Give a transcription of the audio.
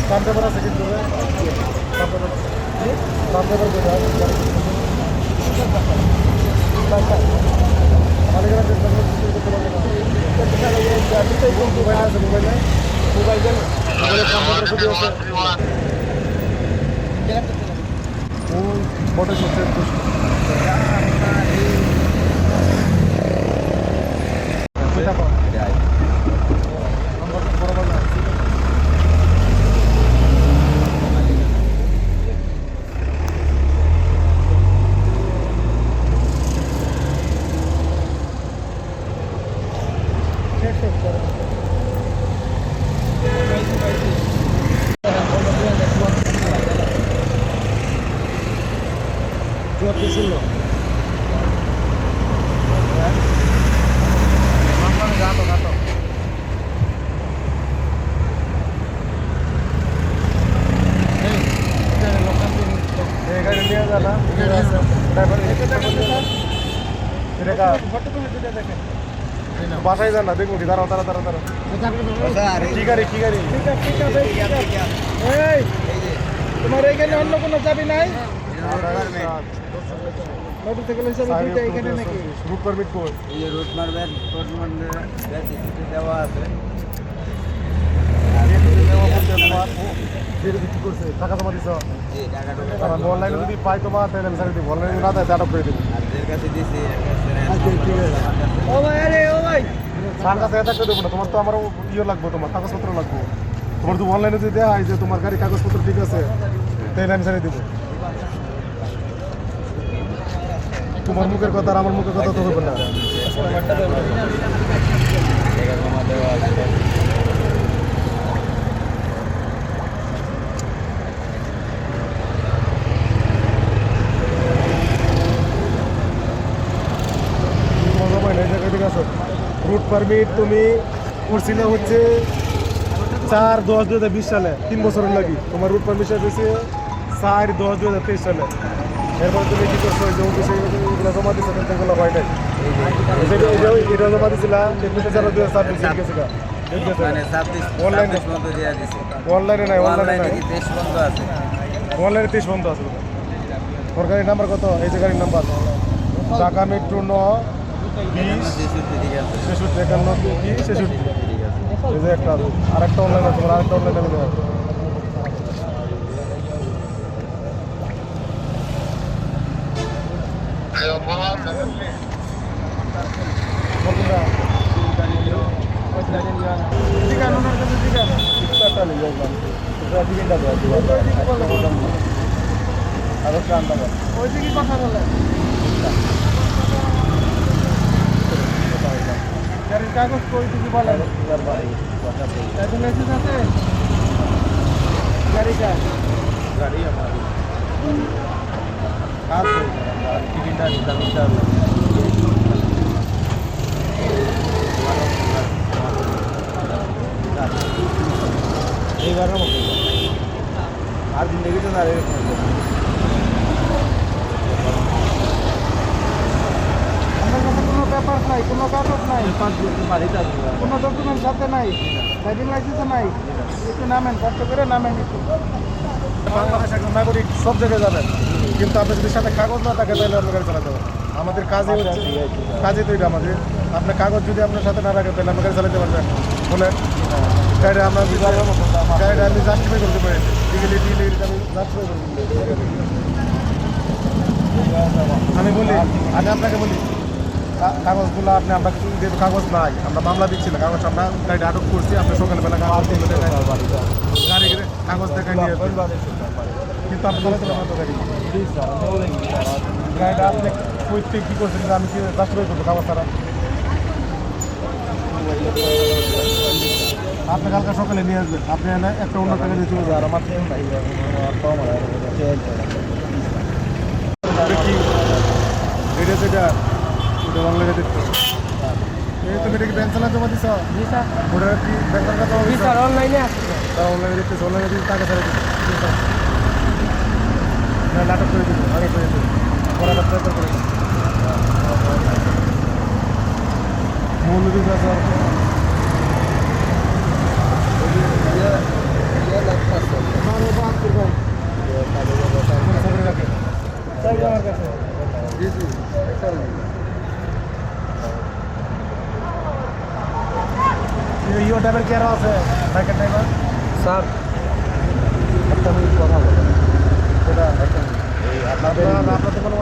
দাম পেপার আছে কিন্তু দাম পেপার মোবাইল আছে মোবাইলে মোটর ছিল বাসায় যান না দেখুন কি দাঁড়াও তারা তারা তারা কি গাড়ি কি গাড়ি তোমার এখানে অন্য কোনো চাবি নাই মোটরসাইকেল হিসাবে দুইটা এখানে নাকি রুট পারমিট কোড এই রুট মারবেন কোড মানে দেওয়া আছে টাকা জমা দিছ অনলাইনে যদি পাই তোমার তাহলে আমি সারি দিব অনলাইনে না দেয় আটক করে দিব সার কাছে এটা করে দেবো না তোমার তো আমার ইয়ে লাগবে তোমার কাগজপত্র লাগবে তোমার তো অনলাইনে যদি দেওয়া হয় যে তোমার গাড়ি কাগজপত্র ঠিক আছে তাহলে আমি সারি দিব তোমার মুখের কথা আর আমার মুখের কথা তো হবে না রুট পারমিট তুমি করছিলে হচ্ছে 4/10/2020 সালে 3 বছরের লাগি তোমার রুট পারমিট হয়েছে 4/10/2023 সালে এরপর তুমি কি করছো যে অফিসে এগুলো জমা দিচ্ছ এগুলো হয় নাই এটা জমা দিছিলা 2024 গেছিল অনলাইনে নাই অনলাইনে 23 বন্ধ আছে অনলাইনে 23 বন্ধ আছে সরকারি নাম্বার কত এই যে গাড়ির নাম্বার ঢাকা মেট্রো 9 একটা আরেকটা অনলাইন আছে আরেকটা অনলাইনে মিলে কথা বলে গাড়ির কাগজ কই কিছু বলেন ড্রাইভিং লাইসেন্স আছে গাড়িটা গাড়ি আমার কাজ টিকিটটা জামিনটা এইবারের মতো আর জিন্দগি তো না কোনো পেপার নাই কোনো কাগজ নাই কোনো ডকুমেন্ট সাথে নাই ড্রাইভিং লাইসেন্সও নাই একটু নামেন কষ্ট করে নামেন একটু বাংলাদেশ একজন নাগরিক সব জায়গায় যাবেন কিন্তু আপনি যদি সাথে কাগজ না থাকে তাহলে আপনি গাড়ি চালাতে পারবেন আমাদের কাজে হচ্ছে কাজে তো এটা আমাদের আপনার কাগজ যদি আপনার সাথে না রাখেন তাহলে আপনি গাড়ি চালাতে পারবেন বলেন গাড়িটা আমরা গাড়িটা আমি জাস্টিফাই করতে পারি লিগেলিটি আমি জাস্টিফাই করতে আমি বলি আমি আপনাকে বলি কাগজগুলো আপনি আমরা যেহেতু কাগজ নাই আমরা মামলা দিচ্ছি না কাগজ আমরা গাড়িটা আটক করছি আপনি সকালবেলা কাগজ গাড়ি কাগজ দেখাই নিয়ে কিন্তু আপনি গাড়িটা আপনি কী করছেন আমি কি জাস্টিফাই করবো কাগজ ছাড়া আপনি কালকে সকালে নিয়ে আসবেন আপনি একটা অন্য টাকা দিয়ে চলে যাবেন আর আমার এটা যেটা ওটা অনলাইনে দেখতে এই তুমি এটা কি ব্যাংক চালা জমা দিছ ওটা কি ব্যাংকের কাছে স্যার অনলাইনে আছে তারা অনলাইনে দেখতেছে অনলাইনে দিয়ে টাকা ছাড়া দিচ্ছে নাটক করে দিল আগে করে দিল পরে আবার ট্রান্সফার করে দিল মৌলবী বাজার লাগবে আমার কাছে। জি জি একটা ইও ড্রাইভার কি আরো আছে বাইকের ড্রাইভার স্যার একটা মিনিট কথা বলেন সেটা একটা মিনিট আপনাদের কোনো